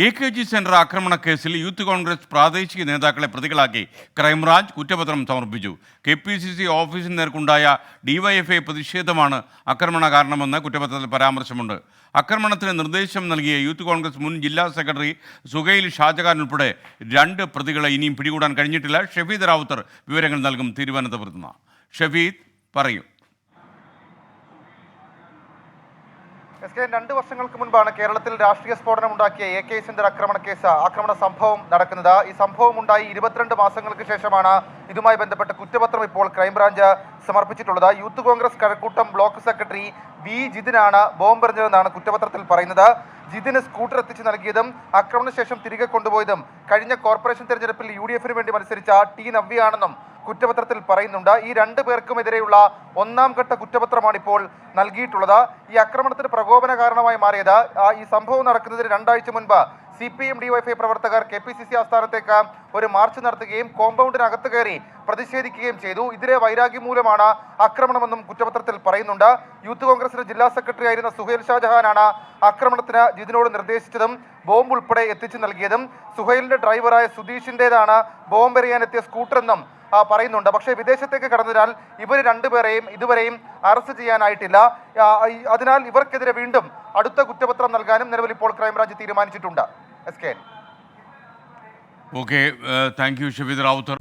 AKG centre ആക്രമണ കേസിൽ youth Congress പ്രാദേശിക നേതാക്കളെ പ്രതികളാക്കി ക്രൈംബ്രാഞ്ച് കുറ്റപത്രം സമർപ്പിച്ചു. KPCC ഓഫീസിന് നേർക്കുണ്ടായ DYFI പ്രതിഷേധമാണ് ആക്രമണ കാരണമെന്ന് കുറ്റപത്രത്തിൽ പരാമർശമുണ്ട്. ആക്രമണത്തിന് നിർദ്ദേശം നൽകിയ യൂത്ത് കോൺഗ്രസ് മുൻ ജില്ലാ സെക്രട്ടറി സുഹൈൽ ഷാജഹാൻ ഉൾപ്പെടെ 2 പ്രതികളെ ഇനിയും പിടികൂടാൻ കഴിഞ്ഞിട്ടില്ല. ഷഫീദ് റാവുത്തർ വിവരങ്ങൾ നൽകും. തിരുവനന്തപുരത്ത് നിന്ന് ഷഫീദ് പറയൂ. 2 വർഷങ്ങൾക്ക് മുൻപാണ് കേരളത്തിൽ രാഷ്ട്രീയ സ്ഫോടനമുണ്ടാക്കിയ AK സെന്റർ ആക്രമണ സംഭവം നടക്കുന്നത്. ഈ സംഭവം ഉണ്ടായി 22 മാസങ്ങൾക്ക് ശേഷമാണ് ഇതുമായി ബന്ധപ്പെട്ട കുറ്റപത്രം ഇപ്പോൾ ക്രൈംബ്രാഞ്ച് സമർപ്പിച്ചിട്ടുള്ളത്. Youth Congress Kazhakkoottam block secretary V ജിതിനാണ് ബോംബെറിഞ്ഞതെന്നാണ് കുറ്റപത്രത്തിൽ പറയുന്നത്. ജിതിന് സ്കൂട്ടർ എത്തിച്ച് നൽകിയതും ആക്രമണശേഷം തിരികെ കൊണ്ടുപോയതും കഴിഞ്ഞ കോർപ്പറേഷൻ തെരഞ്ഞെടുപ്പിൽ UDFന് വേണ്ടി മത്സരിച്ച T നവ്യയാണെന്നും കുറ്റപത്രത്തിൽ പറയുന്നുണ്ട്. ഈ 2 പേർക്കുമെതിരെയുള്ള 1ാം ഘട്ട കുറ്റപത്രമാണ് ഇപ്പോൾ നൽകിയിട്ടുള്ളത്. ഈ ആക്രമണത്തിന് പ്രകോപന കാരണമായി മാറിയത് ഈ സംഭവം നടക്കുന്നതിന് 2 ആഴ്ച മുൻപ് CPM DYFI പ്രവർത്തകർ KPCC ആസ്ഥാനത്തേക്ക് ഒരു മാർച്ച് നടത്തുകയും കോമ്പൗണ്ടിനകത്ത് കയറി പ്രതിഷേധിക്കുകയും ചെയ്തു. ഇതിലെ വൈരാഗ്യം മൂലമാണ് ആക്രമണമെന്നും കുറ്റപത്രത്തിൽ പറയുന്നുണ്ട്. യൂത്ത് കോൺഗ്രസിന്റെ ജില്ലാ സെക്രട്ടറി ആയിരുന്ന സുഹൈൽ ഷാജഹാനാണ് ആക്രമണത്തിന് ജിതിനോട് നിർദ്ദേശിച്ചതും ബോംബ് ഉൾപ്പെടെ എത്തിച്ചു നൽകിയതും. സുഹൈലിന്റെ ഡ്രൈവറായ സുധീഷിന്റേതാണ് ബോംബ് എറിയാനെത്തിയ സ്കൂട്ടറെന്നും പറയുന്നുണ്ട്. പക്ഷേ വിദേശത്തേക്ക് കടന്നതിനാൽ ഇവർ 2 പേരെയും ഇതുവരെയും അറസ്റ്റ് ചെയ്യാനായിട്ടില്ല. അതിനാൽ ഇവർക്കെതിരെ വീണ്ടും അടുത്ത കുറ്റപത്രം നൽകാനും നിലവിൽ ഇപ്പോൾ ക്രൈംബ്രാഞ്ച് തീരുമാനിച്ചിട്ടുണ്ട്. SK. Okay, thank you Shafeed Rawther.